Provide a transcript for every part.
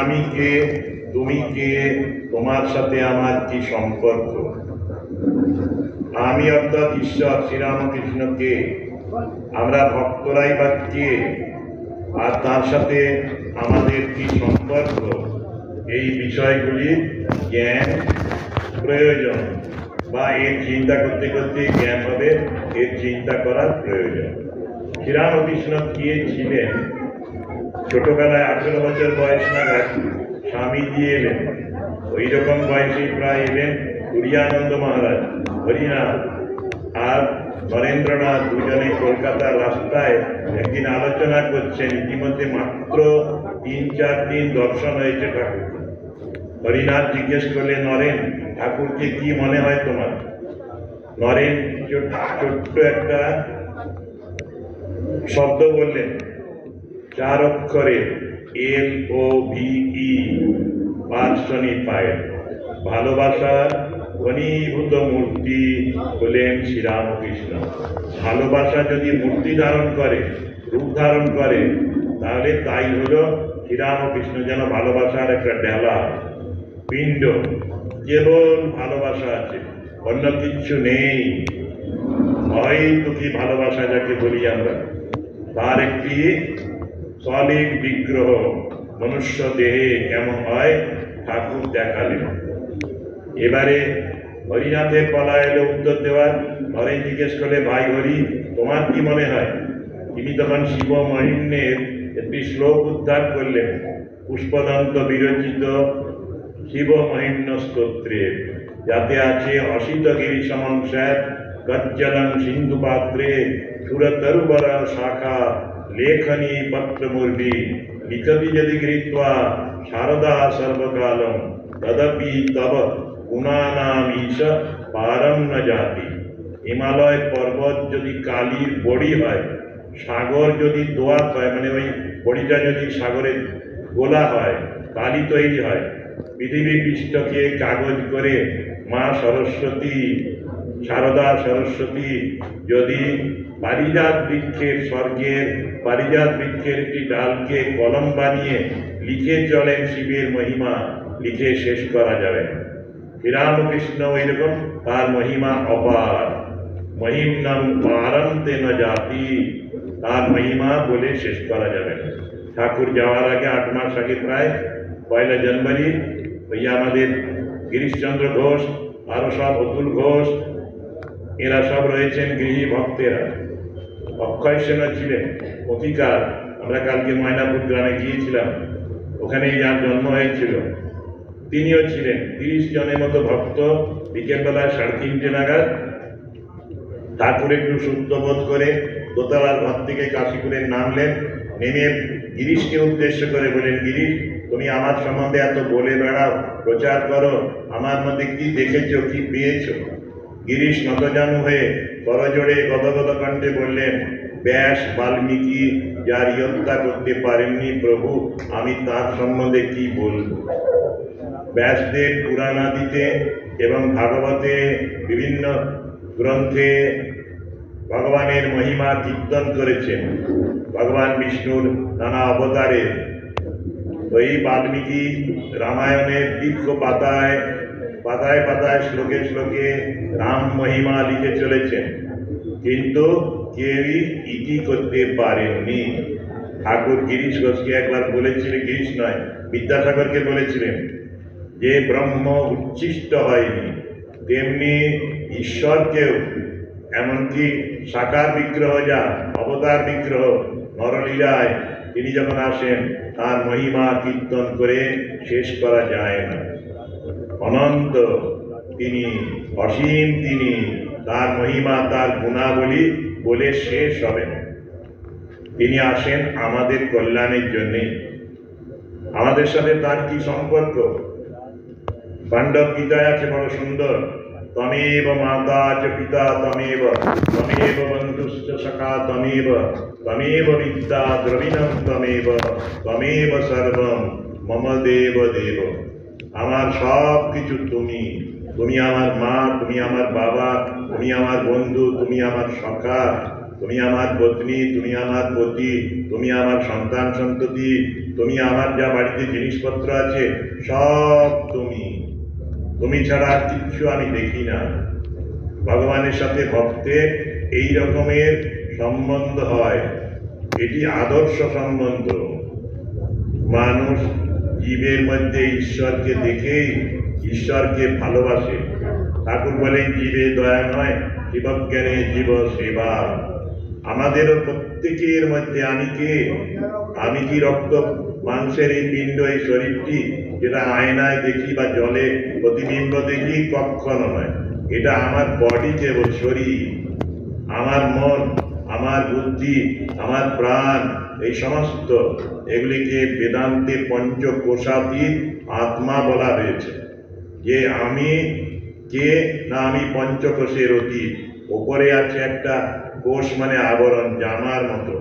আমি কে, তুমি কে, তোমার সাথে আমার কি সম্পর্ক? আমি অর্থাৎ ঈশ্বর শ্রীরামকৃষ্ণ কে, আমরা ভক্তরাই বা কে, আর তার সাথে আমাদের কি সম্পর্ক, এই বিষয়গুলি জ্ঞান প্রয়োজন, বা এর চিন্তা করতে করতে জ্ঞান হবে, এর চিন্তা করার প্রয়োজন। শ্রীরামকৃষ্ণ কে ছিলেন? ছোটবেলায় 18 বছর বয়স নাগাদ স্বামীজি এলেন, ওই রকম বয়সে প্রায় এলেন তুরিয়ানন্দ মহারাজ, হরিনাথ আর নরেন্দ্রনাথ, দুজনে কলকাতার রাস্তায় একদিন আলোচনা করছেন। ইতিমধ্যে মাত্র 3-4 দিন দর্শন হয়েছে ঠাকুর। হরিনাথ জিজ্ঞেস করলেন, নরেন, ঠাকুরকে কি মনে হয় তোমার? নরেন ছোট্ট একটা শব্দ বললেন, 4 অক্ষরে, LOVE, পার্সনি পায়। ভালোবাসার ঘনীভূত মূর্তি হলেন শ্রীরামকৃষ্ণ। ভালোবাসা যদি মূর্তি ধারণ করে, রূপ ধারণ করে, তাহলে তাই হলো শ্রীরামকৃষ্ণ। যেন ভালোবাসার একটা ডেলা, পিণ্ড, কেবল ভালোবাসা আছে, অন্য কিচ্ছু নেই। হয়তো কি ভালোবাসা যাকে বলি আমরা, তার একটি সলিড বিগ্রহ মনুষ্য দেহে কেমন হয় ঠাকুর দেখালেন। এবারে হরিনাথের পালা এলো উত্তর দেওয়ার। নরেন জিজ্ঞেস করলে, ভাই হরি, তোমার কি মনে হয়? তিনি তখন শিব মহিম্নের একটি শ্লোক উদ্ধার করলেন, পুষ্পদন্ত বিরচিত শিব মহিম্ন স্তোত্রে, যাতে আছে, অসিত গিরি সমংসাত গজ্জলং সিন্ধু পাত্রে সুরতরুবর শাখা লেখনী পত্রমূর্তি লিখতি যদি গৃহীত্বা শারদা সর্বকালম তদপি তব গুণানাম ঈশ পারম ন জাতি। হিমালয় পর্বত যদি কালির বড়ি হয়, সাগর যদি দোয়াত হয়, মানে ওই বড়িটা যদি সাগরে গোলা হয়, কালি তৈরি হয়, পৃথিবী পৃষ্ঠকে কাগজ করে মা সরস্বতী, শারদা সরস্বতী যদি পারিজাত বৃক্ষের, স্বর্গের পারিজাত বৃক্ষের একটি ডালকে কলম বানিয়ে লিখে চলেন শিবের মহিমা, লিখে শেষ করা যাবে না। শ্রীরামকৃষ্ণ ওইরকম, তার মহিমা অপার, মহিম্নম পারন্তে ন জাতি, তার মহিমা বলে শেষ করা যাবে না। ঠাকুর যাওয়ার আগে 8 মাস আগে, প্রায় 1 জানুয়ারি, ওই আমাদের গিরিশচন্দ্র ঘোষ, আরো সব অতুল ঘোষ, এরা সব রয়েছেন গৃহী ভক্তেরা। অক্ষয় সেন ছিলেন অধিকার। আমরা কালকে ময়নাপুর গ্রামে গিয়েছিলাম, ওখানেই যার জন্ম হয়েছিল, তিনিও ছিলেন। 30 জনের মতো ভক্ত। বিকেলবেলায় 3:30 নাগাদ ঠাকুর একটু সুস্থ বোধ করে দোতলার ঘর থেকে কাশীপুরে নামলেন। নেমে গিরিশকে উদ্দেশ্য করে বলেন, গিরিশ, তুমি আমার সম্বন্ধে এত বলে বেড়াও, প্রচার করো, আমার মধ্যে কি দেখেছো, কি পেয়েছো? গিরিশ নতজানু হয়ে করজোড়ে গদগদ কণ্ঠে বললেন, ব্যাস বাল্মীকি যার হত্যা করতে পারেননি প্রভু, আমি তার সম্বন্ধে কি বলবো? ব্যাসদেব পুরাণাদিতে এবং ভাগবতে বিভিন্ন গ্রন্থে ভগবানের মহিমা কীর্তন করেছেন, ভগবান বিষ্ণুর নানা অবতারে। ওই বাল্মীকি রামায়ণের দীর্ঘ পাতায় পাতায় পাতায়, শ্লোকে শ্লোকে রাম মহিমা লিখে চলেছেন, কিন্তু কেউই ইতি করতে পারেননি। ঠাকুর গিরিশ ঘোষকে একবার বলেছিলেন, গিরিশ নয়, বিদ্যাসাগরকে বলেছিলেন, যে ব্রহ্ম উচ্ছিষ্ট হয়নি, তেমনি ঈশ্বরকেও, এমনকি সাকার বিগ্রহ, যা অবতার বিগ্রহ নরলীলায় তিনি যখন আসেন, তার মহিমা কীর্তন করে শেষ করা যায় না। অনন্ত তিনি, অসীম তিনি, তার মহিমা, তার গুণাবলী বলে শেষ হবে না। তিনি আসেন আমাদের কল্যাণের জন্যেই। আমাদের সাথে তার কি সম্পর্ক? পাণ্ডব গীতায় আছে বড় সুন্দর, তমেব মাতা চ পিতা তমেব, তমেব বন্ধুশ্চ সখা তমেব, তমেব বিদ্যা দ্রবিণম তমেব, তমেব সর্বম মম দেব দেব। আমার সব কিছু তুমি, তুমি আমার মা, তুমি আমার বাবা, তুমি আমার বন্ধু, তুমি আমার সখা, তুমি আমার পত্নী, তুমি আমার পতি, তুমি আমার সন্তান সন্ততি, তুমি আমার যা বাড়িতে জিনিসপত্র আছে সব তুমি, তুমি ছাড়া আর কিচ্ছু আমি দেখি না। ভগবানের সাথে ভক্তের এই রকমের সম্বন্ধ হয়, এটি আদর্শ সম্বন্ধ। মানুষ জীবের মধ্যে ঈশ্বরকে দেখেই ঈশ্বরকে ভালোবাসে। ঠাকুর বলেন জীবে দয়া নয়, জীবজ্ঞানে জীব সেবা। আমাদেরও প্রত্যেকের মধ্যে আমি কে? আমি কি রক্ত মাংসের এই পিণ্ড, এই শরীরটি যেটা আয়নায় দেখি বা জলে প্রতিবিম্ব দেখি? কখনো নয়। এটা আমার বডি, কেবল শরীর। আমার মন, আমার বুদ্ধি, আমার প্রাণ, এই সমস্ত এগুলিকে বেদান্তে পঞ্চকোষাতীত আত্মা বলা হয়েছে। যে আমি কে? না, আমি পঞ্চকোষের অতীত। ওপরে আছে একটা কোষ, মানে আবরণ, জামার মতো।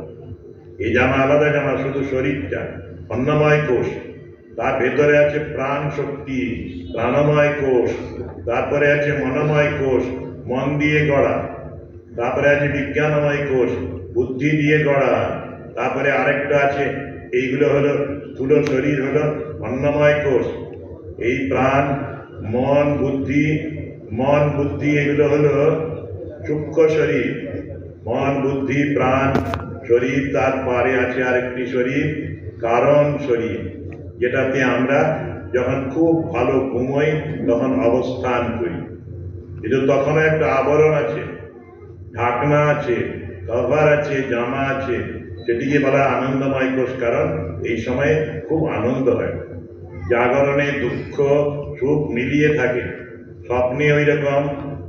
এই জামা আলাদা জামা, শুধু শরীরটা অন্নময় কোষ। তার ভেতরে আছে প্রাণ শক্তি, প্রাণময় কোষ। তারপরে আছে মনোময় কোষ, মন দিয়ে গড়া। তারপরে আছে বিজ্ঞানময় কোষ, বুদ্ধি দিয়ে গড়া। তারপরে আরেকটা আছে, এইগুলো হলো স্থূল শরীর, হলো অন্নময় কোষ। এই প্রাণ, মন, বুদ্ধি এগুলো হলো সূক্ষ্ম শরীর। মন, বুদ্ধি, প্রাণ, শরীর। তার পারে আছে আরেকটি শরীর, কারণ শরীর, যেটাতে আমরা যখন খুব ভালো ঘুমোই তখন অবস্থান করি। কিন্তু তখনও একটা আবরণ আছে, ঢাকনা আছে, কভার আছে, জামা আছে, সেটিকে বলা আনন্দময় কোষ। কারণ এই সময়ে খুব আনন্দ হয়। জাগরণে দুঃখ সুখ মিলিয়ে থাকে, স্বপ্নে ওই রকম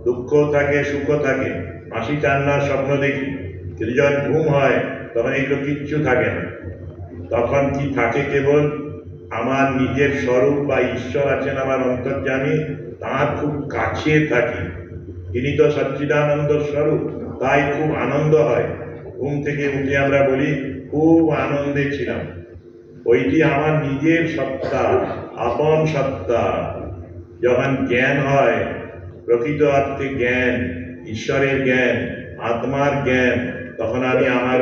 দুঃখ থাকে, সুখ থাকে। হাসি কান্নার স্বপ্ন দেখি, কিন্তু যখন ঘুম হয় তখন এগুলো কিচ্ছু থাকে না। তখন কি থাকে? কেবল আমার নিজের স্বরূপ বা ঈশ্বর আছেন আমার অন্তর্যামী, তার খুব কাছে থাকি। তিনি তো সচ্চিদানন্দ স্বরূপ, তাই খুব আনন্দ হয়। ঘুম থেকে উঠে আমরা বলি খুব আনন্দে ছিলাম। ওইটি আমার নিজের সত্তা, আপন সত্তা। যখন জ্ঞান হয়, প্রকৃত অর্থে জ্ঞান, ঈশ্বরের জ্ঞান, আত্মার জ্ঞান, তখন আমি আমার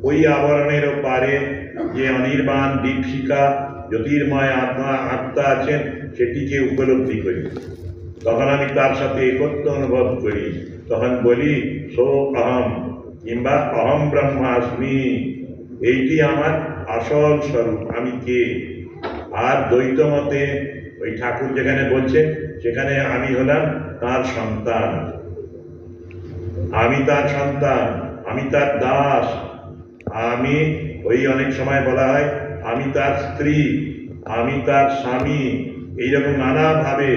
ওই আবরণের পারে যে অনির্বাণ দীপশিখা জ্যোতির্ময় আত্মা আছেন, সেটিকে উপলব্ধি করি। তখন আমি তার সাথে একত্ব অনুভব করি। তখন বলি সো অহম, কিংবা অহম ব্রহ্মাস্মি। এইটি আমার আসল স্বরূপ, আমি কে। আর দ্বৈত মতে ওই ঠাকুর যেখানে বলছেন, সেখানে আমি হলাম তার সন্তান। আমি তার সন্তান, আমি তার দাস। আমি অনেক সময় বলা হয় আমি তার স্ত্রী, আমি তার স্বামী। এইরকম নানাভাবে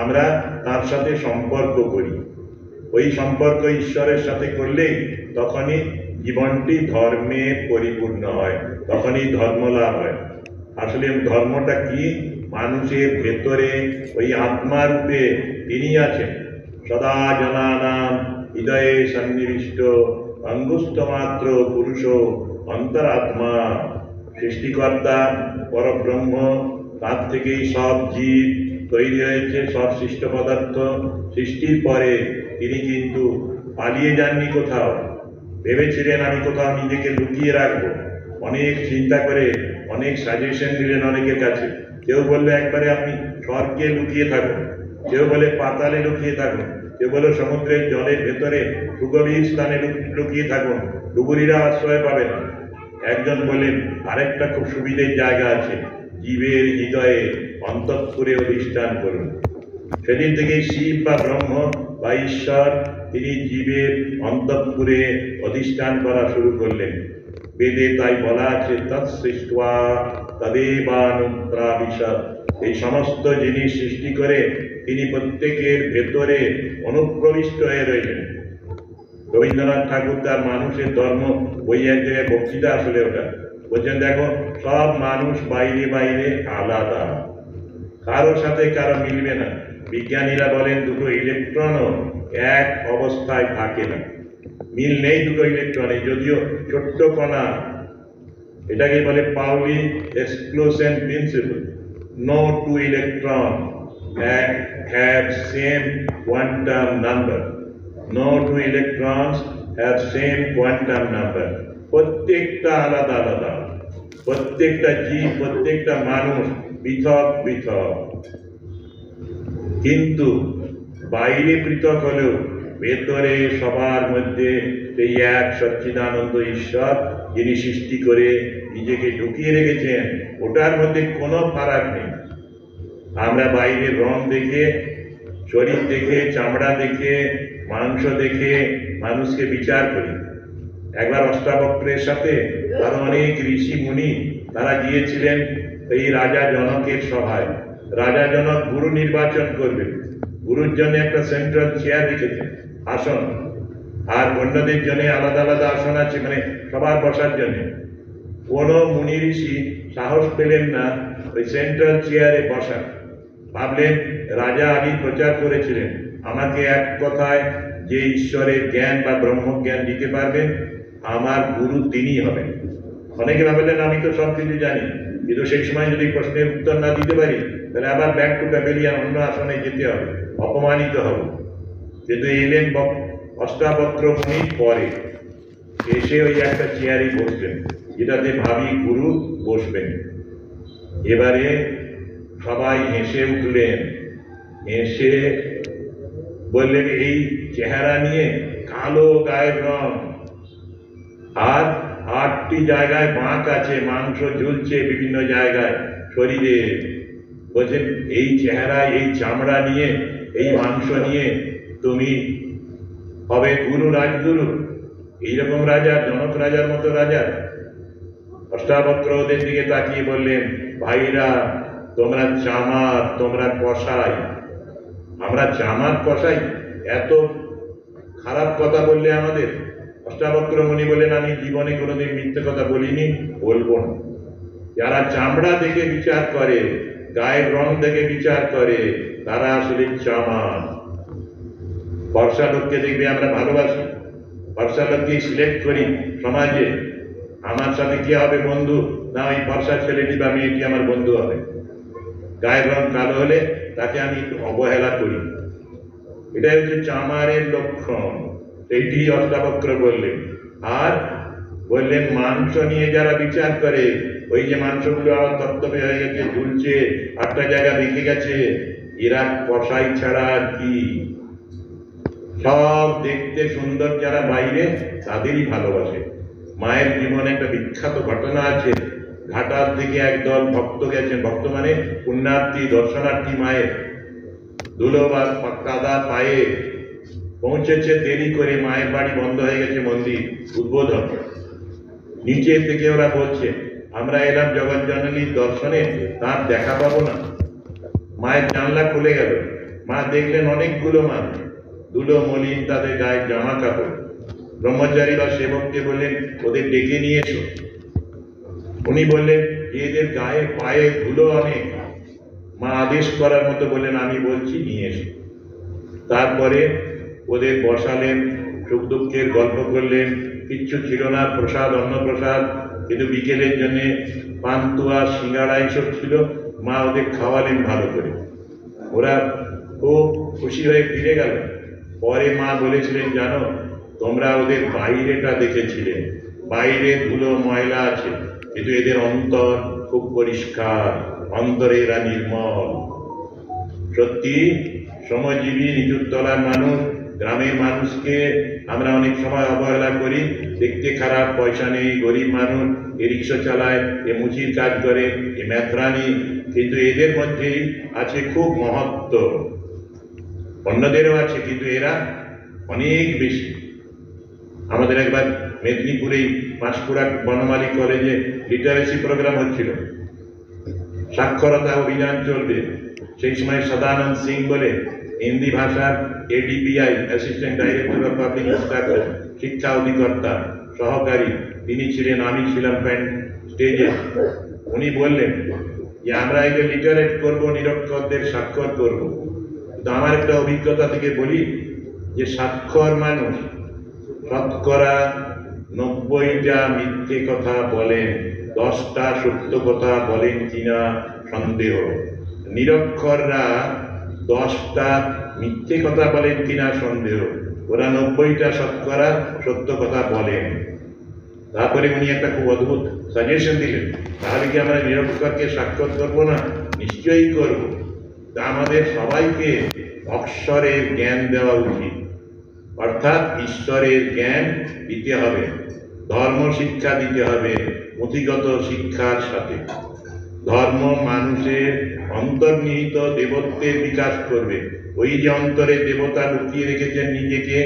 আমরা তার সাথে সম্পর্ক করি। ওই সম্পর্ক ঈশ্বরের সাথে করলেই তখনই জীবনটি ধর্মে পরিপূর্ণ হয়, তখনই ধর্মলাভ হয়। আসলে ধর্মটা কি? মানুষের ভেতরে ওই আত্মারূপে তিনি আছেন। সদা জনানাম হৃদয়ে সন্নিবিষ্ট অঙ্গুষ্ঠমাত্র পুরুষ অন্তরাত্মা। সৃষ্টিকর্তা পরব্রহ্ম, তার থেকেই সব জীব তৈরি হয়েছে, সব সৃষ্ট পদার্থ। সৃষ্টির পরে তিনি কিন্তু পালিয়ে যাননি কোথাও। ভেবেছিলেন আমি কোথাও নিজেকে লুকিয়ে রাখবো। অনেক চিন্তা করে অনেক সাজেশন দিলেন অনেকের কাছে। কেউ বললে একবারে আপনি স্বর্গে লুকিয়ে থাকুন, কেউ বলে পাতালে লুকিয়ে থাকুন, কেউ বলে সমুদ্রের জলের ভেতরে সুগভীর স্থানে লুকিয়ে থাকুন, ডুবুরিরা আশ্রয় পাবে না। একজন বললেন আরেকটা খুব সুবিধের জায়গা আছে, জীবের হৃদয়ে অন্তঃপুরে অধিষ্ঠান করুন। সেদিন থেকে শিব বা ব্রহ্ম বা ঈশ্বর তিনি জীবের অন্তঃপুরে অধিষ্ঠান করা শুরু করলেন। বেদে তাই বলা আছে তৎসৃष्ट्वा তদেবানুপ্রাবিশৎ। এই সমস্ত জিনিস সৃষ্টি করে তিনি প্রত্যেকের ভেতরে অনুপ্রবিষ্ট হয়ে রয়েছেন। রবীন্দ্রনাথ ঠাকুর তার মানুষের ধর্ম বই এক জায়গায় বক্তৃতা, আসলে ওটা বলছেন, দেখো সব মানুষ বাইরে বাইরে আলাদা, কারো সাথে কারো মিলবে না। বিজ্ঞানীরা বলেন দুটো ইলেকট্রনও এক অবস্থায় থাকে না, মিল নেই দুটো ইলেকট্রনে, যদিও ছোট্ট কণা। এটাকে বলে Pauli exclusion principle. No two electron have same quantum number. No two electrons have same quantum number. প্রত্যেকটা আলাদা আলাদা, প্রত্যেকটা জীব, প্রত্যেকটা মানুষ পৃথক পৃথক, কিন্তু বাইরে পৃথক হলেও ভেতরে সবার মধ্যে সেই এক সচ্চিদানন্দ ঈশ্বর, যিনি সৃষ্টি করে নিজেকে ঢুকিয়ে রেখেছেন, ওটার মধ্যে কোনো ফারাক নেই। আমরা বাইরের রং দেখে, শরীর দেখে, চামড়া দেখে, মাংস দেখে মানুষকে বিচার করি। একবার অষ্টাবক্রের সাথে আরো অনেক ঋষি মুনি তারা গিয়েছিলেন এই রাজা জনকের সভায়। রাজা জনক গুরু নির্বাচন করবেন, গুরুর জন্য একটা সেন্ট্রাল চেয়ার রেখেছেন, আসন, আর অন্যদের জন্য আলাদা আলাদা আসন আছে, মানে সবার বসার জন্য। কোন মুনি ঋষি সাহস পেলেন না ওই সেন্ট্রাল চেয়ারে বসা। ভাবলেন রাজা আগে প্রচার করেছিলেন আমাকে এক কথায় যে ঈশ্বরের জ্ঞান বা ব্রহ্মজ্ঞান দিতে পারবেন আমার গুরু তিনি হবেন। অনেকে ভাবলেন আমি তো সব কিছু জানি, কিন্তু সেই সময় যদি প্রশ্নের উত্তর না দিতে পারি তাহলে আবার ব্যাক টু প্যাভিলিয়ন, অন্য আসনে যেতে হবে, অপমানিত হবে। কিন্তু এলেন অষ্টাবক্র মুনির পরে, এসে ওই একটা চেয়ারে বসবেন যেটাতে ভাবি গুরু বসবেন। এবারে সবাই হেসে উঠলেন, হেসে বললেন এই চেহারা নিয়ে, কালো গায়ের রং, আর 8টি জায়গায় বাঁক আছে, মাংস ঝুলছে বিভিন্ন জায়গায় শরীরে। বলছেন এই চেহারা, এই চামড়া নিয়ে, এই মাংস নিয়ে তুমি হবে গুরু, রাজগুরু? এইরকম রাজা, জনক রাজার মতো রাজা? অষ্টাবক্র ওদের দিকে তাকিয়ে বললেন ভাইরা তোমরা চামার, তোমরা কসাই। আমরা চামার কসাই? এত খারাপ কথা বললে আমাদের? অষ্টাবক্র মুনি বলেন আমি জীবনে কোনোদিন মিথ্যে কথা বলিনি, বলবো না। যারা চামড়া দেখে বিচার করে, গায়ের রং দেখে বিচার করে, তারা আসলে চামার। বর্ষা লোককে দেখবে আমরা ভালোবাসি, বর্ষা লোককে সিলেক্ট করি সমাজে, আমার সাথে কি হবে বন্ধু, না ওই বর্ষা ছেলেটি বা মেয়েটি আমার বন্ধু হবে। গায়ের রং কালো হলে তাকে আমি অবহেলা করি, এটাই হচ্ছে চামারের লক্ষণ। এইটি অষ্টাবক্র বললেন। আর বললেন মাংস নিয়ে যারা বিচার করে, ওই যে মাংসগুলো আমার তত্ত্বে হয়ে গেছে, ঝুলছে, 8টা জায়গা বেঁকে গেছে, এরা কসাই ছাড়া আর কি? সব দেখতে সুন্দর যারা বাইরে তাদেরই ভালোবাসে। মায়ের জীবনে একটা বিখ্যাত ঘটনা আছে। ঘাটাল থেকে একদল ভক্ত গেছেন, ভক্ত মানে পুণ্যার্থী, দর্শনার্থী, মায়ের ধুলো বা কাদা পায়ে পৌঁছেছে দেরি করে, মায়ের বাড়ি বন্ধ হয়ে গেছে, মন্দির উদ্বোধন। নিচে থেকে ওরা বলছে আমরা এলাম জগৎ জননীর দর্শনে, তার দেখা পাবো না। মায়ের জানলা খুলে গেল, মা দেখলেন অনেকগুলো মানুষ, ধুলো মলিন, তাদের গায়ে জামা কাপড়। ব্রহ্মচারী বা সেবককে বললেন ওদের ডেকে নিয়ে এসো। উনি বললেন এদের গায়ে পায়ে ধুলো অনেক। মা আদেশ করার মতো বললেন আমি বলছি নিয়ে এসো। তারপরে ওদের বসালেন, সুখ দুঃখের গল্প করলেন, কিচ্ছু ছিল না, প্রসাদ, অন্নপ্রসাদ, কিন্তু বিকেলের জন্য পান্তুয়া, সিঙ্গাড়া এইসব ছিল। মা ওদের খাওয়ালেন ভালো করে, ওরা খুব খুশি হয়ে ফিরে গেল। পরে মা বলেছিলেন জানো তোমরা ওদের বাইরেটা দেখেছিলে, বাইরে ধুলো ময়লা আছে, কিন্তু এদের অন্তর খুব পরিষ্কার, অন্তরে এরা নির্মল। সত্যি শ্রমজীবী নিচুতলার মানুষ, গ্রামের মানুষকে আমরা অনেক সময় অবহেলা করি, দেখতে খারাপ, পয়সা নেই, গরিব মানুষ, এ রিক্সা চালায়, এ মুচির কাজ করে, এ মেথরানি, কিন্তু এদের মধ্যেই আছে খুব মহত্ব। অন্যদেরও আছে, কিন্তু এরা অনেক বেশি। আমাদের একবার মেদিনীপুরেই পাঁশকুড়া বনমালী কলেজে লিটারেসি প্রোগ্রাম হচ্ছিল, সাক্ষরতা অভিযান চলবে। সেই সময় সদানন্দ সিং বলে হিন্দি ভাষার ADPI, assistant director of public instruction, শিক্ষা অধিকর্তা সহকারী, তিনি ছিলেন, আমি ছিলাম স্টেজে। উনি বললেন যে আমরা এদের লিটারেট করবো, নিরক্ষরদের স্বাক্ষর করব। কিন্তু আমার একটা অভিজ্ঞতা থেকে বলি যে স্বাক্ষর মানুষ শতকরা 90টা মিথ্যে কথা বলেন, 10টা সত্য কথা বলেন কিনা সন্দেহ। নিরক্ষররা 10টা মিথ্যে কথা বলেন কিনা সন্দেহ। ওরা 90টা শতকরা সত্য কথা বলেন। তারপরে উনি একটা খুব অদ্ভুত সাজেশন দিলেন, তাহলে কি আমরা নিরক্ষরকে সাক্ষাৎ করবো না? নিশ্চয়ই করব। তা আমাদের সবাইকে অক্ষরের জ্ঞান দেওয়া উচিত, অর্থাৎ ঈশ্বরের জ্ঞান দিতে হবে, ধর্ম শিক্ষা দিতে হবে পুঁথিগত শিক্ষার সাথে। ধর্ম মানুষের অন্তর্নিহিত দেবত্বের বিকাশ করবে। ওই যে অন্তরে দেবতা লুকিয়ে রেখেছেন নিজেকে,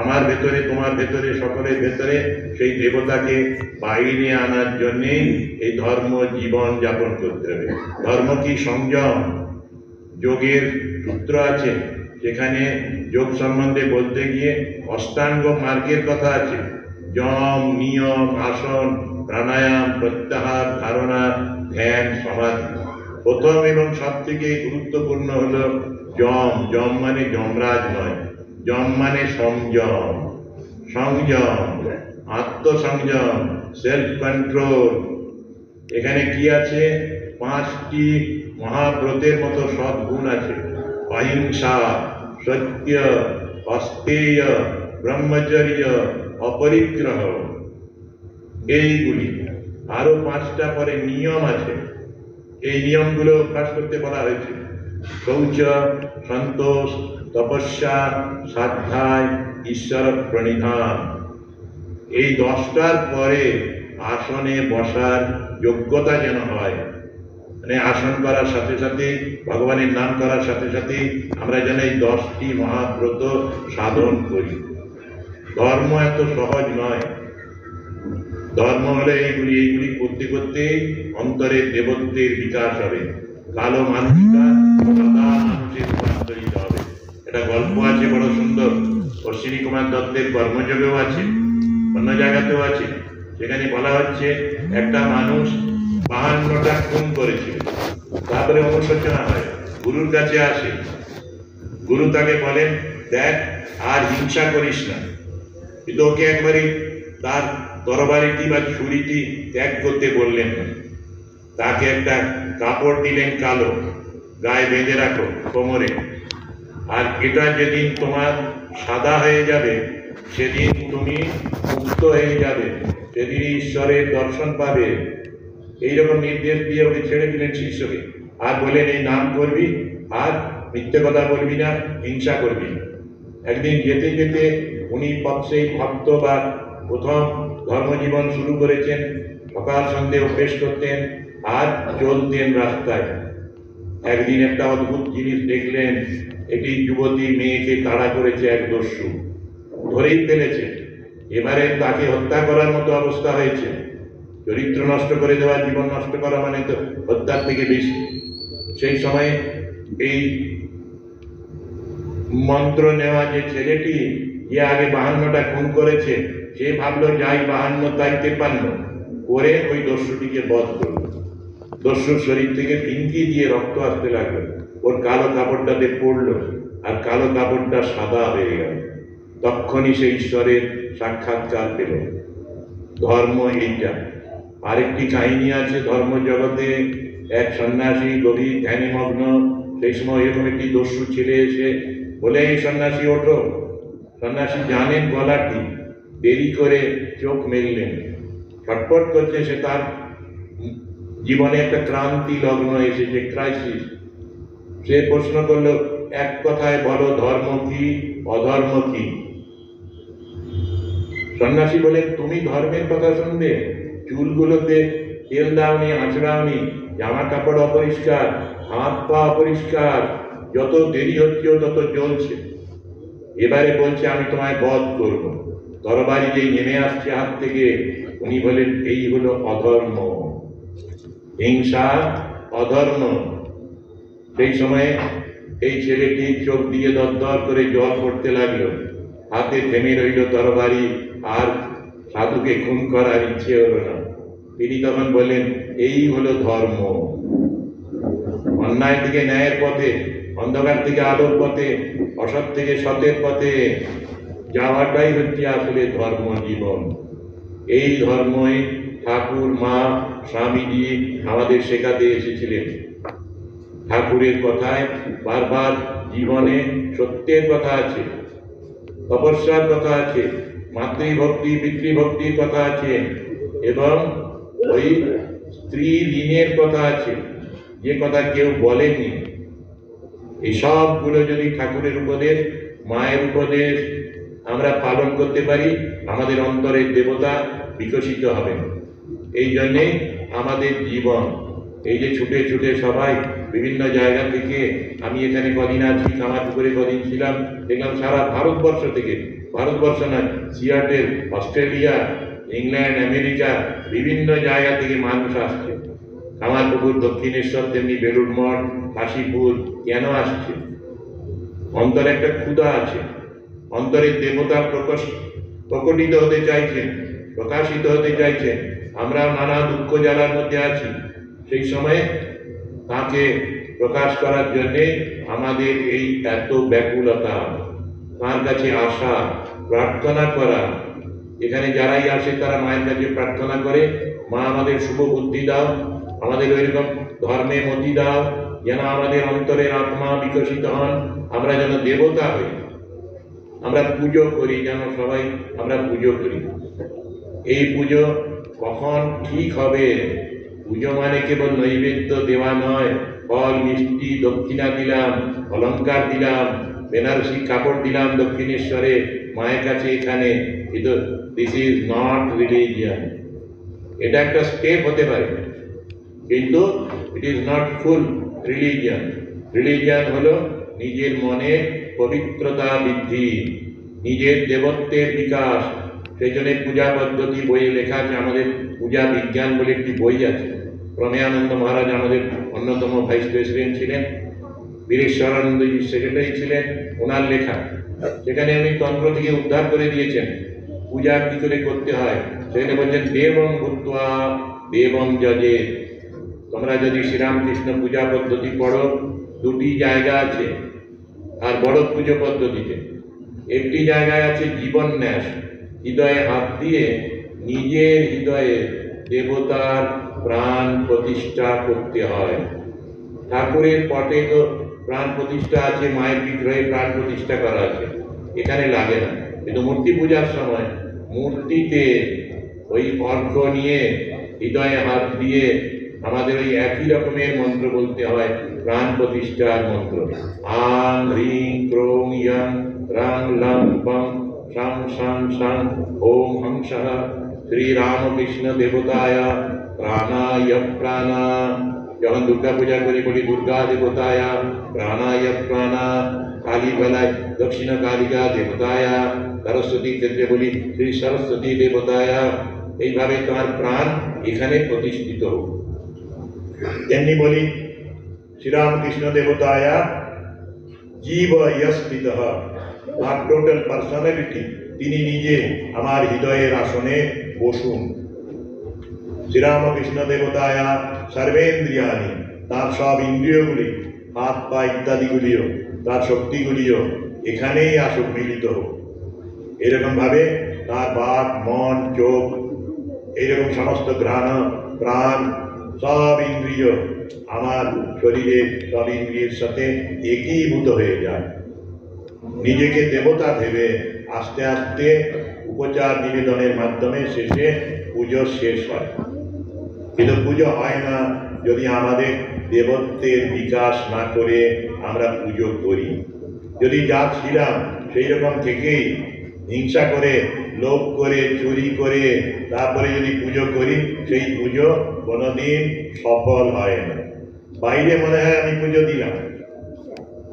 আমার ভেতরে, তোমার ভেতরে, সকলের ভেতরে, সেই দেবতাকে বাইরে আনার জন্যেই এই ধর্ম জীবন যাপন করতে হবে। ধর্ম কি? সংযম। যোগের সূত্র আছে, সেখানে যোগ সম্বন্ধে বলতে গিয়ে অষ্টাঙ্গ মার্গের কথা আছে। যম, নিয়ম, আসন, প্রাণায়াম, প্রত্যাহার, ধারণা, ধ্যান, সমাধি। প্রথম এবং সব থেকে গুরুত্বপূর্ণ হলো যম। যম মানে যমরাজ নয়, যম মানে সংযম। সংযম, আত্মসংযম, সেলফ কন্ট্রোল। এখানে কি আছে? 5টি মহাব্রতের মতো সদ্গুণ আছে। অহিংসা, সত্য, অস্তেয়, ব্রহ্মচর্য, অপরিগ্রহ, এইগুলি। আরো 5টা পরে নিয়ম আছে, এই নিয়মগুলো অভ্যাস করতে বলা হয়েছে। শৌচ, সন্তোষ, তপস্যা, স্বাধ্যায়, ঈশ্বর প্রণিধান। এই 10টার পরে আসনে বসার যোগ্যতা যেন হয়, মানে আসন করার সাথে সাথে, ভগবানের নাম করার সাথে সাথে আমরা যেন এই 10টি মহাব্রত সাধন করি। ধর্ম এত সহজ নয়। ধর্ম হলে এইগুলি করতে করতে অন্তরে দেবত্বের বিকাশ হবে। কালো মানুষটা সাদা মানুষে রূপান্তরিত হবে। একটা গল্প আছে বড় সুন্দর, অশ্বিনী কুমার দত্তের কর্মযোগেও আছে, অন্য জায়গাতেও আছে। সেখানে বলা হচ্ছে একটা মানুষ 52টা খুন করেছিল, তারপরে অনুশোচনা হয়, গুরুর কাছে আসে। গুরু তাকে বলেন, দেখ আর হিংসা করিস না। কিন্তু ওকে একবারে তার তরবারিটি বা ছুরিটি ত্যাগ করতে বললেন না। তাকে একটা কাপড় দিলেন কালো, গায়ে বেঁধে রাখো কোমরে, আর এটা যেদিন তোমার সাদা হয়ে যাবে সেদিন তুমি মুক্ত হয়ে যাবে, সেদিন ঈশ্বরের দর্শন পাবে। এইরকম নির্দেশ দিয়ে ওকে ছেড়ে দিলেন শিষ্যকে। আর বলেন, এই নাম করবি, আর মিথ্যে কথা বলবি না, হিংসা করবি না। একদিন যেতে যেতে উনি সেই ভক্ত বা প্রথম ধর্মজীবন শুরু করেছেন, সকাল সন্ধ্যে অভ্যেস করতেন আর চলতেন রাস্তায়। একদিন একটা অদ্ভুত জিনিস দেখলেন, একটি যুবতী মেয়েকে তাড়া করেছে এক দস্যু, ধরেই ফেলেছে। এবারে তাকে হত্যা করার মতো অবস্থা হয়েছে। চরিত্র নষ্ট করে দেওয়া, জীবন নষ্ট করা মানে তো হত্যার থেকে বেশি। সেই সময় এই মন্ত্র নেওয়া যে ছেলেটি, যে আগে 52টা খুন করেছে, সে ভাবলো যাই 52 তাই 53 করে ওই দস্যুটিকে বধ করল। দস্যুর শরীর থেকে পিঙ্কি দিয়ে রক্ত আসতে লাগলো, ওর কালো কাপড়টাতে পড়লো, আর কালো কাপড়টা সাদা হয়ে গেল। তখনই সে ঈশ্বরের সাক্ষাৎকার পেল। ধর্ম এইটা। আরেকটি কাহিনী আছে ধর্ম জগতে। এক সন্ন্যাসী গভীর ধ্যানে মগ্ন, সেই সময় এরকম একটি দস্যু ছেলে এসে বলে, এই সন্ন্যাসী ওঠো। সন্ন্যাসী জানেন গলাটি, দেরি করে চোখ মেললেন, ছটপট করছে। সে তার জীবনে একটা ক্রান্তি লগ্ন এসেছে, ক্রাইসিস। সে প্রশ্ন করলো, এক কথায় বলো, ধর্ম কি, অধর্ম কি? সন্ন্যাসী বলেন, তুমি ধর্মের কথা শুনবে? চুলগুলোতে তেল দাওনি, আঁচড়াওনি, জামা কাপড় অপরিষ্কার, হাত পা অপরিষ্কার, যত দেরি হচ্ছে তত জ্বলছে। এবারে বলছে আমি তোমায় বধ করব। তরবারি যেই নেমে আসছে হাত থেকে, উনি বলেন, এই হলো অধর্ম। হিংসা অধর্ম। সেই সময়ে এই ছেলেটি চোখ দিয়ে দরদর করে জল পড়তে লাগলো, হাতে থেমে রইল তরবারি, আর সাধুকে খুন করার ইচ্ছে হলো না। তিনি তখন বললেন, এই হলো ধর্ম। অন্যায় থেকে ন্যায়ের পথে, অন্ধকার থেকে আলোর পথে, অসৎ থেকে সতের পথে যাওয়াটাই হচ্ছে আসলে ধর্ম জীবন। এই ধর্মই ঠাকুর, মা, স্বামীজি আমাদের শেখাতে এসেছিলেন। ঠাকুরের কথায় বারবার জীবনে সত্যের কথা আছে। তপস্যার কথা আছে, মাতৃভক্তি পিতৃভক্তির কথা আছে, এবং ওই স্ত্রী ঋণের কথা আছে, যে কথা কেউ বলেনি। এই সবগুলো যদি ঠাকুরের উপদেশ, মায়ের উপদেশ আমরা পালন করতে পারি, আমাদের অন্তরের দেবতা বিকশিত হবে। এই জন্যেই আমাদের জীবন, এই যে ছুটে ছুটে সবাই বিভিন্ন জায়গা থেকে, আমি এখানে কদিন আছি, কামারপুকুরে কদিন ছিলাম, দেখলাম সারা ভারতবর্ষ থেকে, ভারতবর্ষ নয়, সিয়াটেল, অস্ট্রেলিয়া, ইংল্যান্ড, আমেরিকা, বিভিন্ন জায়গা থেকে মানুষ আসছে। কামারপুকুর, দক্ষিণেশ্বর, তেমনি বেলুড় মঠ, কাশীপুর। কেন আসছে? অন্তরে একটা ক্ষুধা আছে, অন্তরের দেবতা প্রকটিত হতে চাইছেন, প্রকাশিত হতে চাইছেন। আমরা নানা দুঃখ জ্বালার মধ্যে আছি, সেই সময়ে তাকে প্রকাশ করার জন্যে আমাদের এই এত ব্যাকুলতা, তার কাছে আসা, প্রার্থনা করা। এখানে যারাই আসে তারা মায়ের কাছে প্রার্থনা করে, মা আমাদের শুভ বুদ্ধি দাও, আমাদের ওইরকম ধর্মে মতি দাও, যেন আমাদের অন্তরের আত্মা বিকশিত হন, আমরা যেন দেবতা হই। আমরা পুজো করি, যেন সবাই আমরা পুজো করি। এই পুজো কখন ঠিক হবে? পুজো মানে কেবল নৈবেদ্য দেওয়া নয়, ফল মিষ্টি দক্ষিণা দিলাম, অলঙ্কার দিলাম, বেনারসি কাপড় দিলাম দক্ষিণেশ্বরে মায়ের কাছে, এখানে। কিন্তু দিস ইজ নট রিলিজিয়ান। এটা একটা স্টেপ হতে পারে, কিন্তু it is not full religion. Religion হলো নিজের মনে পবিত্রতা বৃদ্ধি, নিজের দেবত্বের বিকাশ। সেই জন্য পূজা পদ্ধতি বইয়ে লেখা আছে, আমাদের পূজা বিজ্ঞান বলে একটি বই আছে। প্রমেয়ানন্দ মহারাজ আমাদের অন্যতম ভাইস প্রেসিডেন্ট ছিলেন, বীরেশ্বরানন্দজি সেক্রেটারি ছিলেন, ওনার লেখা। সেখানে উনি তন্ত্র থেকে উদ্ধার করে দিয়েছেন পূজা কি করে করতে হয়। সেখানে বলছেন দেবং ভূত্বা দেবং যজে। তোমরা যদি শ্রীরামকৃষ্ণ পূজা পদ্ধতি পড়ো, দুটি জায়গা আছে আর বড় পুজো পদ্ধতিতে। একটি জায়গায় আছে জীবন ন্যাস, হৃদয়ে হাত দিয়ে নিজের হৃদয়ে দেবতার প্রাণ প্রতিষ্ঠা করতে হয়। ঠাকুরের পটে তো প্রাণ প্রতিষ্ঠা আছে, মায়ের বিগ্রহে প্রাণ প্রতিষ্ঠা করা আছে, এখানে লাগে না। কিন্তু মূর্তি পূজার সময় মূর্তিতে ওই অর্ঘ্য নিয়ে হৃদয়ে হাত দিয়ে আমাদের ওই একই রকমের মন্ত্র বলতে হয়, প্রাণ প্রতিষ্ঠার মন্ত্র। আং হ্রিং ক্রোং ইয়ং রাং লং বং শাং শাং শাং ওম হংসঃ শ্রীরামকৃষ্ণ দেবতায় প্রাণায় প্রাণা। যখন দুর্গা পূজা করি বলি দুর্গা দেবতায় প্রাণায় প্রাণা। কালী বেলায় দক্ষিণ কালিকা দেবতায়, সরস্বতী ক্ষেত্রে বলি শ্রী সরস্বতী দেবতায়। এইভাবে তোমার প্রাণ এখানে প্রতিষ্ঠিত হোক। তেমনি বলি শ্রীরামকৃষ্ণ দেবতায় জীব ইয়স্থিত, তার টোটাল পার্সোনালিটি, তিনি নিজে আমার হৃদয়ের আসনে বসুন। শ্রীরামকৃষ্ণ দেবতায় সর্বেন্দ্রিয়ানি, তার সব ইন্দ্রিয়গুলি, হাত পা ইত্যাদিগুলিও, তার শক্তিগুলিও এখানেই আসুক, মিলিত হোক। এরকম ভাবে তার বাক, মন, চোখ, এইরকম সমস্ত ঘ্রাণ, প্রাণ, সব ইন্দ্রিয় আমার শরীরের সব ইন্দ্রিয়ের সাথে একীভূত হয়ে যায়। নিজেকে দেবতা ভেবে আস্তে আস্তে উপচার নিবেদনের মাধ্যমে শেষে পুজো শেষ হয়। কিন্তু পুজো হয় না যদি আমাদের দেবত্বের বিকাশ না করে আমরা পুজো করি। যদি যা ছিলাম সেই রকম থেকেই হিংসা করে, লোভ করে, চুরি করে তারপরে যদি পুজো করি, সেই পুজো কোনোদিন সফল হয় না। বাইরে মনে হয় আমি পুজো দিলাম,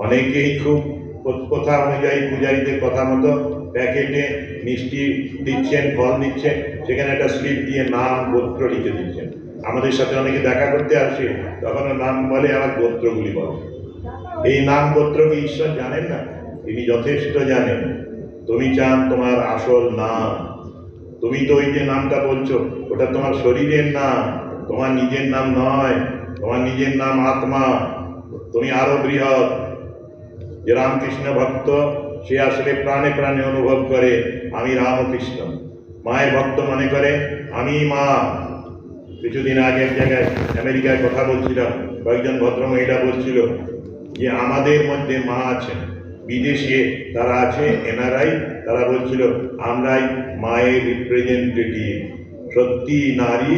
অনেকেই খুব কথা অনুযায়ী পূজারীদের কথা মতো প্যাকেটে মিষ্টি দিচ্ছেন, ফল দিচ্ছেন, সেখানে একটা স্লিপ দিয়ে নাম গোত্র লিখে দিচ্ছেন। আমাদের সাথে অনেকে দেখা করতে আসে, তখন নাম বলে, আবার গোত্রগুলি বলে। এই নাম গোত্র কি ঈশ্বর জানেন না? তিনি যথেষ্ট জানেন। তুমি চান তোমার আসল নাম, তুমি তো ওই যে নামটা বলছো ওটা তোমার শরীরের নাম, তোমার নিজের নাম নয়। তোমার নিজের নাম আত্মা, তুমি আরো বৃহৎ। যে রামকৃষ্ণ ভক্ত সে আসলে প্রাণে প্রাণে অনুভব করে আমি রামকৃষ্ণ। মায়ের ভক্ত মনে করে আমি মা। কিছুদিন আগে এক জায়গায় আমেরিকায় কথা বলছিলাম, কয়েকজন ভদ্রমহিলা বলছিল যে আমাদের মধ্যে মা আছেন, বিদেশে তারা আছে এনআরআই, তারা বলছিল আমরাই মায়ের রিপ্রেজেন্টেটিভ, সত্যি নারী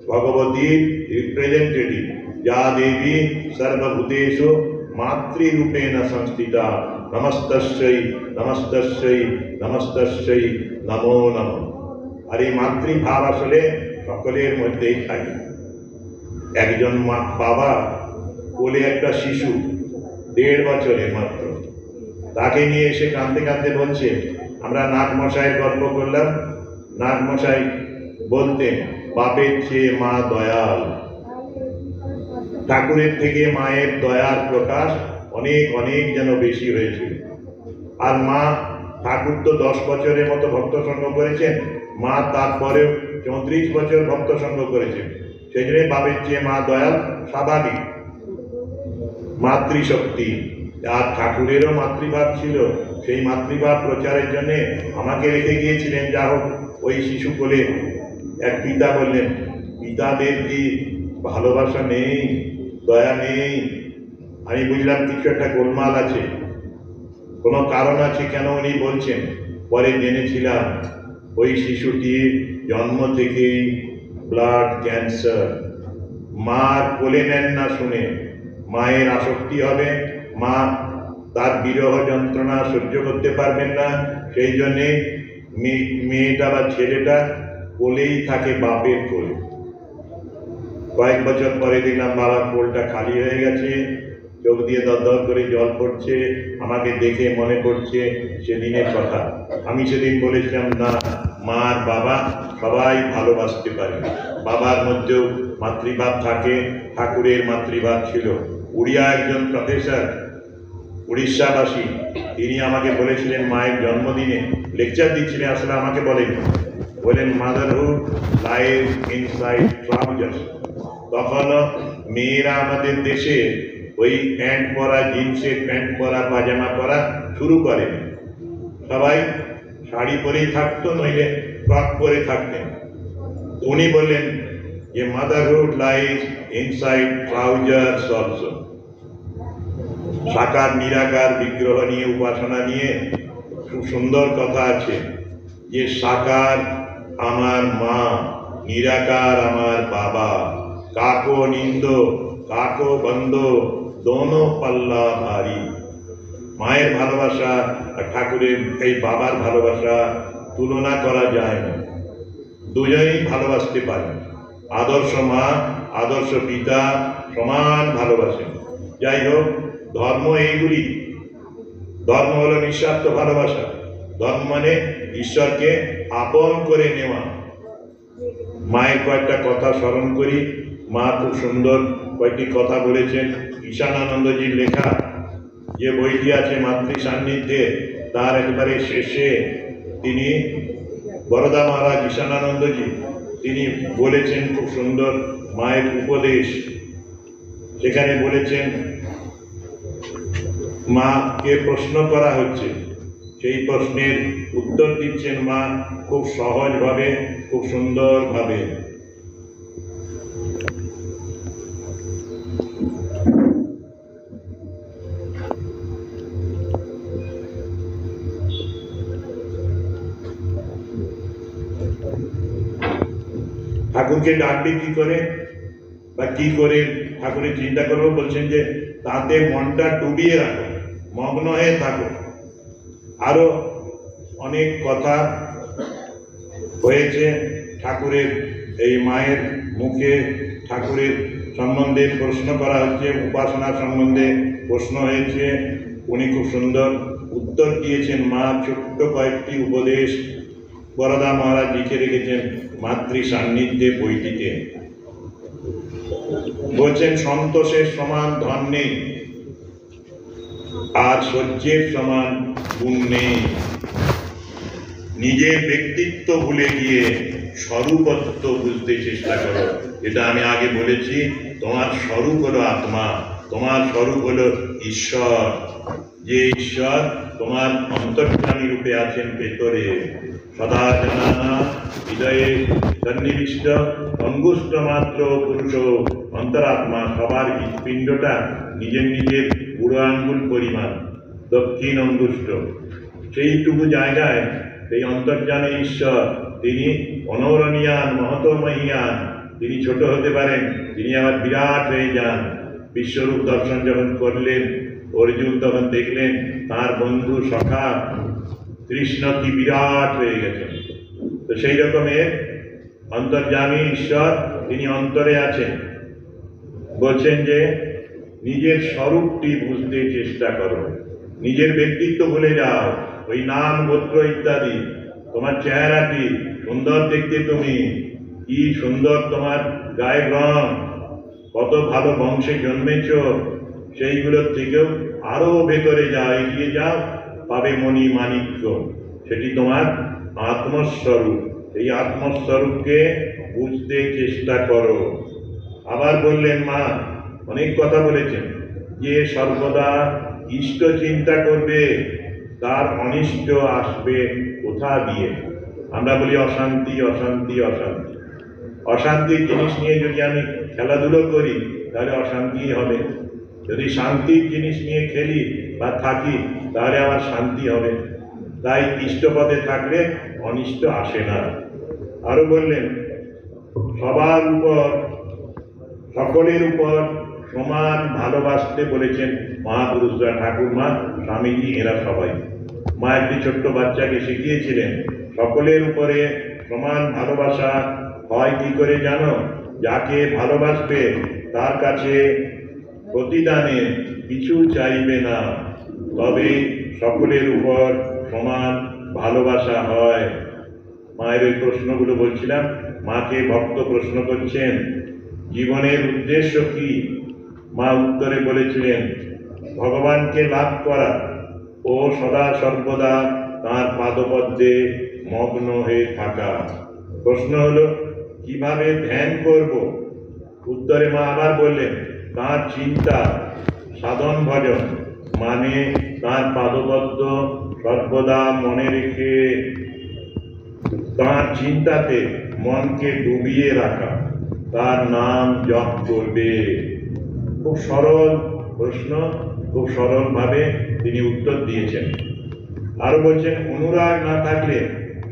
ভগবতীর রিপ্রেজেন্টেটিভ, যা দেবী সর্বভূতেষু মাতৃরূপেণ সংস্থিতা, নমস্তস্যৈ নমস্তস্যৈ নমস্তস্যৈ নমো নমঃ। আর এই মাতৃভাব আসলে সকলের মধ্যেই থাকে। একজন বাবা কোলে একটা শিশু 1.5 বছরের মাত্র, তাকে নিয়ে এসে কাঁদতে কাঁদতে বলছে, আমরা নাগমশাইয়ের গল্প করলাম, নাগমশাই বলতেন বাপের চেয়ে মা দয়াল। ঠাকুরের থেকে মায়ের দয়ার প্রকাশ অনেক অনেক যেন বেশি হয়েছিল। আর মা ঠাকুর তো 10 বছরের মতো ভক্ত সঙ্গ করেছেন, মা তারপরেও 34 বছর ভক্ত সঙ্গ করেছেন। সেই জন্য বাপের চেয়ে মা দয়াল স্বাভাবিক, মাতৃশক্তি। আর ঠাকুরেরও মাতৃভাব ছিল, সেই মাতৃভাব প্রচারের জন্য আমাকে রেখে গিয়েছিলেন। যা হোক, ওই শিশু কোলে এক পিতা বললেন, পিতাদের কি ভালোবাসা নেই, দয়া নেই? আমি বুঝলাম কিছু একটা গোলমাল আছে, কোনো কারণ আছে কেন উনি বলছেন। পরে জেনেছিলাম ওই শিশুটির জন্ম থেকেই ব্লাড ক্যান্সার। মার কোলে নেন না শুনে মায়ের আসক্তি হবে, মা তার বিরহ যন্ত্রণা সহ্য করতে পারবেন না, সেই জন্যে মেয়েটা বা ছেলেটা কোলেই থাকে, বাপের কোলে। কয়েক বছর পরে দেখলাম বাবার কোলটা খালি হয়ে গেছে, চোখ দিয়ে দরদর করে জল পড়ছে। আমাকে দেখে মনে পড়ছে সেদিনের কথা। আমি সেদিন বলেছিলাম, না, মা আর বাবা সবাই ভালোবাসতে পারে, বাবার মধ্যেও মাতৃভাব থাকে, ঠাকুরের মাতৃভাব ছিল। উড়িয়া একজন প্রফেসর, উড়িষ্যাবাসী, তিনি আমাকে বলেছিলেন মায়ের জন্মদিনে লেকচার দিচ্ছিলেন, আসলে আমাকে বলেন মাদারহুড লাইজ ইনসাইড ট্রাউজার্স। তখনও মেয়েরা আমাদের দেশে ওই প্যান্ট পরা, জিন্সের প্যান্ট পরা, পাজামা পরা শুরু করেন। সবাই শাড়ি পরেই থাকতো, নইলে ফ্রক পরে থাকতেন। উনি বললেন যে motherhood lies inside trousers also. সাকার নিরাকার বিগ্রহ নিয়ে, উপাসনা নিয়ে খুব সুন্দর কথা আছে যে সাকার আমার মা, নিরাকার আমার বাবা, কাকো নিন্দ কাকো বন্ধ দোনো পাল্লা ভারী। মায়ের ভালোবাসা আর ঠাকুরের এই বাবার ভালোবাসা তুলনা করা যায় না, দুজনেই ভালোবাসতে পারে। আদর্শ মা, আদর্শ পিতা সমান ভালোবাসেন। যাই হোক, ধর্ম এইগুলি। ধর্ম হলো নিঃস্বার্থ ভালোবাসা। ধর্ম মানে ঈশ্বরকে আপন করে নেওয়া। মায়ের কয়েকটা কথা স্মরণ করি। মা খুব সুন্দর কয়েকটি কথা বলেছেন। ঈশানানন্দজির লেখা যে বইটি আছে মাতৃ সান্নিধ্যে, তার একেবারে শেষে তিনি বরদা মহারাজ ঈশানানন্দজি তিনি বলেছেন খুব সুন্দর মায়ের উপদেশ। সেখানে বলেছেন, মাকে প্রশ্ন করা হচ্ছে, সেই প্রশ্নের উত্তর দিচ্ছেন মা খুব সহজভাবে, খুব সুন্দরভাবে। ঠাকুরকে ডাকবে কি করে বা কি করে ঠাকুরের চিন্তা করবো? বলছেন যে তাতে মনটা ডুবিয়ে রাখো, মগ্ন হয়ে থাকো। আরো অনেক কথা হয়েছে ঠাকুরের, এই মায়ের মুখে ঠাকুরের সম্বন্ধে প্রশ্ন করা হচ্ছে, উপাসনা সম্বন্ধে প্রশ্ন হয়েছে। উনি খুব সুন্দর উত্তর দিয়েছেন। মা ছোট্ট কয়েকটি উপদেশ বরদা মহারাজ লিখে রেখেছেন মাতৃ সান্নিধ্যে বইটিতে। বলছেন, সন্তোষের সমান ধন নেই, আর সহ্যের সমান গুণ নেই। নিজের ব্যক্তিত্ব ভুলে গিয়ে স্বরূপত্ব বুঝতে চেষ্টা করো। এটা আমি আগে বলেছি, তোমার স্বরূপ হলো আত্মা, তোমার স্বরূপ হলো ঈশ্বর। যে ঈশ্বর তোমার অন্তর্যামী রূপে আছেন ভেতরে। সদা জানা হৃদয়ে সন্নিবিষ্ট অঙ্গুষ্ঠ মাত্র পুরুষ অন্তরাত্মা। সবার হৃৎপিণ্ডটা নিজের নিজের বুড়ো আঙ্গুল পরিমাণ, দক্ষিণ অঙ্গুষ্ঠ। সেইটুকু জায়গায় সেই অন্তর্যামী ঈশ্বর তিনি অনরণীয়ান মহতমহীয়ান, তিনি ছোট হতে পারেন, তিনি আবার বিরাট হয়ে যান। বিশ্বরূপ দর্শন যখন করলেন অর্জুন তখন দেখলেন তার বন্ধু সখা কৃষ্ণ কি বিরাট হয়ে গেছেন। তো সেই রকমের অন্তর্যামী ঈশ্বর তিনি অন্তরে আছেন। বলছেন যে নিজের স্বরূপটি বুঝতে চেষ্টা করো, নিজের ব্যক্তিত্ব ভুলে যাও, ওই নাম গোত্র ইত্যাদি। তোমার চেহারাটি সুন্দর দেখতে, তুমি কি সুন্দর তোমার গায়ের রং, কত ভালো বংশে জন্মেছ, সেইগুলোর থেকেও আরো ভেতরে যাও, এগিয়ে যাও, পাবে মণি মাণিক্য, সেটি তোমার আত্মস্বরূপ। এই আত্মস্বরূপকে বুঝতে চেষ্টা করো। আবার বললেন মা অনেক কথা বলেছেন, যে সর্বদা ইষ্ট চিন্তা করবে তার অনিষ্ট আসবে কোথা দিয়ে। আমরা বলি অশান্তি অশান্তি অশান্তি। অশান্তির জিনিস নিয়ে যদি আমি খেলাধুলো করি তাহলে অশান্তি হবে, যদি শান্তির জিনিস নিয়ে খেলি বা থাকি তাহলে আমার শান্তি হবে। তাই ইষ্টপদে থাকলে অনিষ্ট আসে না। আরো বললেন সবার উপর সকলের উপর সমান ভালোবাসতে বলেছেন মহাপুরুষরা, ঠাকুরমা, স্বামীজি, এরা সবাই। মা একটি ছোট্ট বাচ্চাকে শিখিয়েছিলেন সকলের উপরে সমান ভালোবাসা হয় কি করে জানো? যাকে ভালোবাসবে তার কাছে প্রতিদানে কিছু চাইবে না, তবে সকলের উপর সমান ভালোবাসা হয়। মায়ের ওই প্রশ্নগুলো বলছিলাম, মাকে ভক্ত প্রশ্ন করছেন জীবনের উদ্দেশ্য কি? মা উত্তরে বলেছিলেন ভগবানকে লাভ করা ও সদা সর্বদা তাঁর পাদপদ্মে মগ্ন হয়ে থাকা। প্রশ্ন হলো কিভাবে ধ্যান করব? উত্তরে মা আবার বললেন তাঁর চিন্তা সাধন ভজন, মানে তাঁর পাদপদ্ম সর্বদা মনে রেখে তাঁর চিন্তাতে মনকে ডুবিয়ে রাখা, তার নাম জপ করবে। খুব সরল প্রশ্ন, খুব সরল ভাবে তিনি উত্তর দিয়েছেন। আরো বলছেন অনুরাগ না থাকলে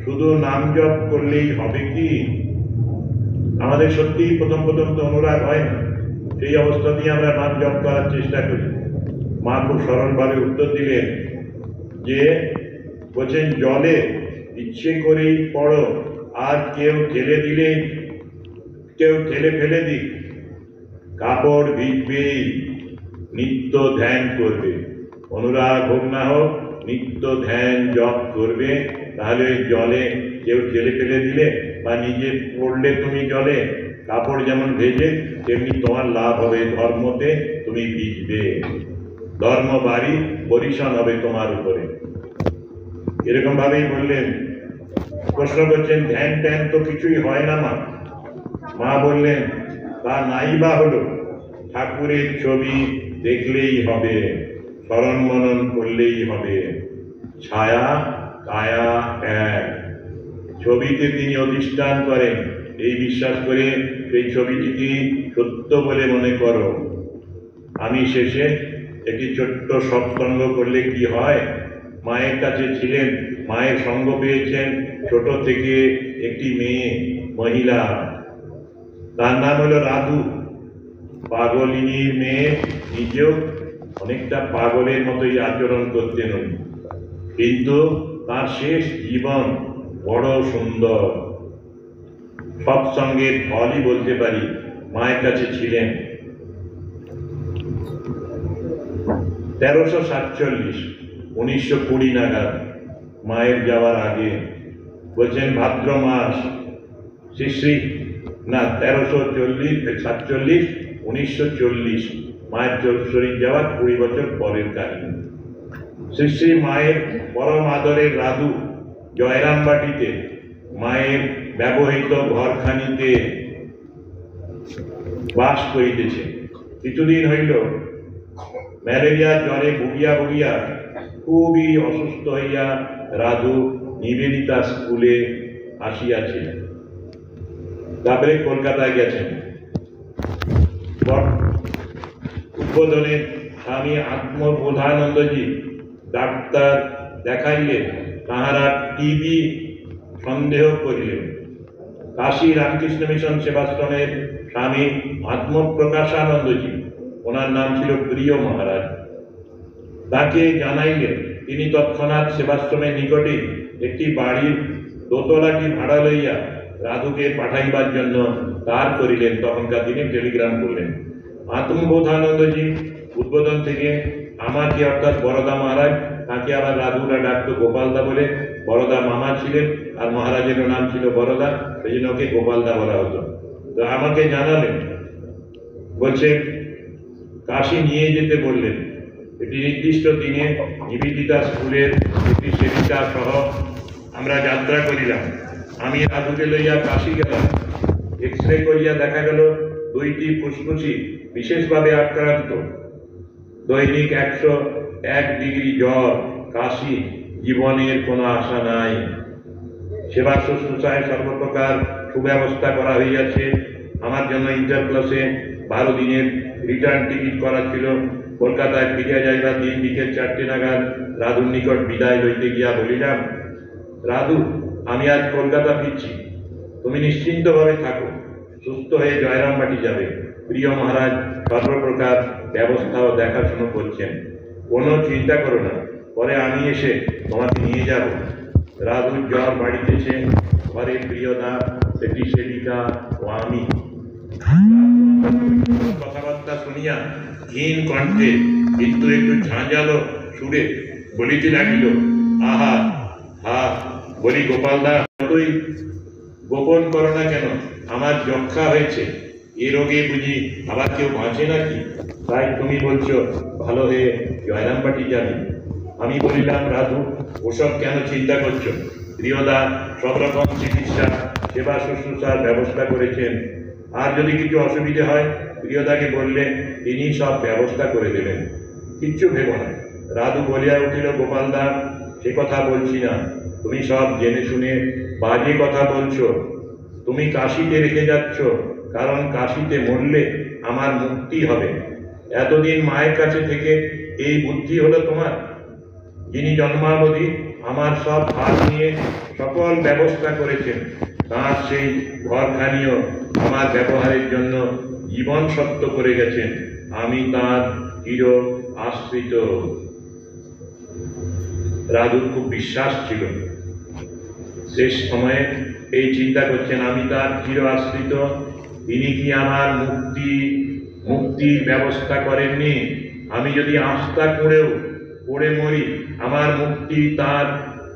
শুধু নাম জপ করলেই হবে কি? আমাদের সত্যি প্রথম প্রথম তো অনুরাগ হয় না, সেই অবস্থা দিয়ে আমরা নাম জপ করার চেষ্টা করি। মা খুব সরল ভাবে উত্তর দিলেন যে বলছেন জলে ইচ্ছে করেই পড়ো, আর কেউ ঠেলে দিলে কেউ ঠেলে ফেলে দিক, কাপড় ভিজবেই, নিত্য ধ্যান করবে। অনুরাগ হোক না হোক নিত্য ধ্যান জপ করবে। তাহলে ওই জলে কেউ ঠেলে ফেলে দিলে বা নিজে পড়লে তুমি জলে, কাপড় যেমন ভেজে তেমনি তোমার লাভ হবে, ধর্মতে তুমি ভিজবে, ধর্ম বাড়ি পরিশন হবে তোমার উপরে। এরকম ভাবেই বললেন। প্রশ্ন করছেন ধ্যান ট্যান তো কিছুই হয় না মা। মা বললেন তা নাই বা হলো, ঠাকুরের ছবি দেখলেই হবে, স্মরণ মনন করলেই হবে, ছায়া কায়া এক। ছবিতে তিনি অধিষ্ঠান করেন, এই বিশ্বাস করে সেই ছবিটিকে সত্য বলে মনে করো। আমি শেষে একটি ছোট্ট সৎসঙ্গ করলে কি হয়, মায়ের কাছে ছিলেন, মায়ের সঙ্গ পেয়েছেন ছোট থেকে একটি মেয়ে মহিলা, তার নাম হলো রাধু। পাগলিনীর মেয়ে, নিজেও অনেকটা পাগলের মতোই আচরণ করতেন উনি, কিন্তু তার শেষ জীবন বড় সুন্দর। সৎসঙ্গের ফলই বলতে পারি, মায়ের কাছে ছিলেন। 1347 1920 নাগাদ, মায়ের যাওয়ার আগে। বলছেন ভাদ্র মাস, শ্রী না 1347 1940, মায়ের শরীর যাওয়ার 20 বছর পরের কাহিনী। শ্রী মায়ের পরম আদরের রাধু জয়রামবাটিতে মায়ের ব্যবহৃত ঘরখানিতে বাস করিতেছে। কিছুদিন হইল ম্যালেরিয়া জ্বরে ভুগিয়া ভুগিয়া খুবই অসুস্থ হইয়া রাধু নিবেদিতা স্কুলে আসিয়াছিলেন। তারপরে কলকাতায় গেছেন। উদ্বোধনে স্বামী আত্মবোধানন্দজি ডাক্তার দেখাইলে তাহারা টিবি সন্দেহ করিলেন। কাশী রামকৃষ্ণ মিশন সেবাশ্রমের স্বামী আত্মপ্রকাশানন্দজি, ওনার নাম ছিল প্রিয় মহারাজ, তাকে জানাইলে তিনি তৎক্ষণাৎ সেবাশ্রমের নিকটে একটি বাড়ির দোতলাটি ভাড়া লইয়া রাধুকে পাঠাইবার জন্য তার করিলেন। তখনকার দিনে টেলিগ্রাম করলেন। আত্মবোধানন্দজি উদ্বোধন থেকে আমাকে অর্থাৎ বরদা মহারাজ, তাকে আবার রাধুরা ডাকতো গোপালদা বলে, বরদা মামা ছিলেন আর মহারাজেরও নাম ছিল বরদা, সেই জন্য ওকে গোপালদা বলা হতো। তো আমাকে জানালেন, বলছে কাশী নিয়ে যেতে বললেন। একটি নির্দিষ্ট দিনে নিবেদিতা স্কুলের একটি সেবিকা সহ আমরা যাত্রা করিলাম। আমি রাধুকে লইয়া কাশী গেলাম। এক্স রে করিয়া দেখা গেল দুইটি ফুসফুসি বিশেষভাবে আক্রান্ত। দৈনিক 101 ডিগ্রি জ্বর, কাশি, জীবনের কোনো আশা নাই। সেবা শুশ্রূষায় সর্বপ্রকার সুব্যবস্থা করা হইয়াছে। আমার জন্য ইন্টার ক্লাসে 12 দিনের রিটার্ন টিকিট করা ছিল। কলকাতায় ফিরিয়া যাইবার দিন বিকেল 4টে নাগাদ রাধুর নিকট বিদায় লইতে গিয়া বলিলাম, রাধু, আমি আজ কলকাতা ফিরছি, তুমি নিশ্চিন্তভাবে থাকো, সুস্থ হয়ে জয়রামবাটি যাবে। প্রিয় মহারাজ সর্বপ্রকার ব্যবস্থা ও দেখাশুনো করছেন, কোনো চিন্তা করো না, পরে আমি এসে তোমাকে নিয়ে যাব। রাধুর জ্বর বাড়িতেছে, ঘরে প্রিয়দা, একটি সেবিকা ও আমি। কথাবার্তা শুনিয়া ক্ষীণ কণ্ঠে কিন্তু একটু ঝাঁঝালো সুরে বলিতে লাগিল, আহা হা। বলি, গোপালদা, যতই গোপন করো না কেন, আমার যক্ষা হয়েছে, এ রোগে বুঝি আবার কেউ বাঁচে নাকি? তাই তুমি বলছো ভালো হয়ে জয়রামবাটি যাবে। আমি বলিলাম, রাধু, ওসব কেন চিন্তা করছো? প্রিয়দা সব রকম চিকিৎসা সেবা শুশ্রূষার ব্যবস্থা করেছেন। আর যদি কিছু অসুবিধে হয় প্রিয়দাকে বললে তিনি সব ব্যবস্থা করে দেবেন, কিচ্ছু ভেবো না। রাধু বলিয়া উঠিল, গোপালদা, সে কথা বলছি না, তুমি সব জেনে শুনে বাজে কথা বলছো। তুমি কাশীতে রেখে যাচ্ছ, কারণ কাশীতে মরলে আমার মুক্তি হবে। এতদিন মায়ের কাছে থেকে এই বুদ্ধি হলো তোমার? যিনি জন্মাবধি আমার সব ভার নিয়ে সকল ব্যবস্থা করেছেন, তাঁর সেই ঘরখানিও আমার ব্যবহারের জন্য জীবন সত্য করে গেছেন। আমি তাঁর চির আশ্রিত। রাধুর খুব বিশ্বাস ছিল। শেষ সময়ে এই চিন্তা করছেন, আমি তার চির আশ্রিত, তিনি কি আমার মুক্তির ব্যবস্থা করেননি? আমি যদি আস্থা করেও পড়ে মরি, আমার মুক্তি তার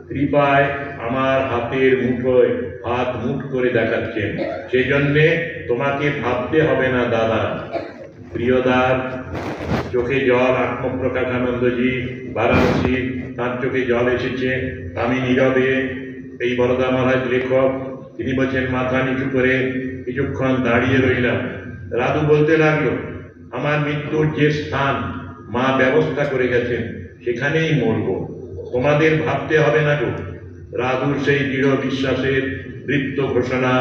কৃপায় আমার হাতের মুঠোয় হাত মুঠ করে দেখাচ্ছেন। সেই জন্যে তোমাকে ভাবতে হবে না দাদা। প্রিয়দার চোখে জল, আত্মপ্রকাশানন্দজি বারাণসী, তার চোখে জল এসেছে। আমি নীরবে, এই বরদা মহারাজ লেখক, তিনি বলছেন, মাথা নিচু করে কিছুক্ষণ দাঁড়িয়ে রইলাম। রাধু বলতে লাগলো, আমার মৃত্যুর যে স্থান মা ব্যবস্থা করে গেছেন, সেখানেই মরব, তোমাদের ভাবতে হবে না গো। রাধুর সেই দৃঢ় বিশ্বাসের বৃত্ত ঘোষণা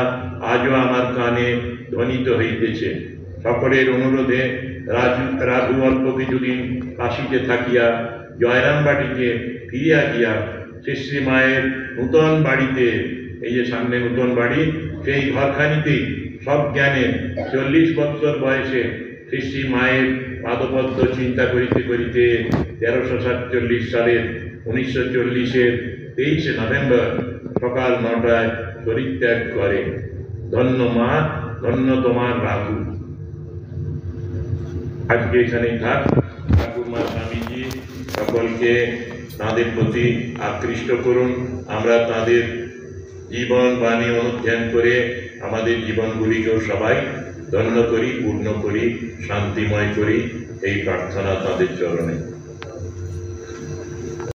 আজও আমার কানে ধ্বনিত হইতেছে। সকলের অনুরোধে রাধু অল্প কিছুদিন কাশীতে থাকিয়া জয়রামবাটিতে ফিরিয়া গিয়া শ্রী মায়ের নূতন বাড়িতে, এই যে সামনে নূতন বাড়ি, সেই ঘরখানিতেই সব জ্ঞানে 40 বৎসর বয়সে শ্রী মায়ের পাদপদ্ম চিন্তা করিতে করিতে 1347 সালের 1940-এর 23 নভেম্বর সকাল 9টায় পরিত্যাগ করে। ধন্য মা, ধন্য তোমার রাধু। আজকে এখানেই থাক। ঠাকুরমা স্বামীজি সকলকে তাঁদের প্রতি আকৃষ্ট করুন। আমরা তাঁদের জীবন বাণী অনুধ্যান করে আমাদের জীবনগুলিকেও সবাই ধন্য করি, পূর্ণ করি, শান্তিময় করি, এই প্রার্থনা তাঁদের চরণে।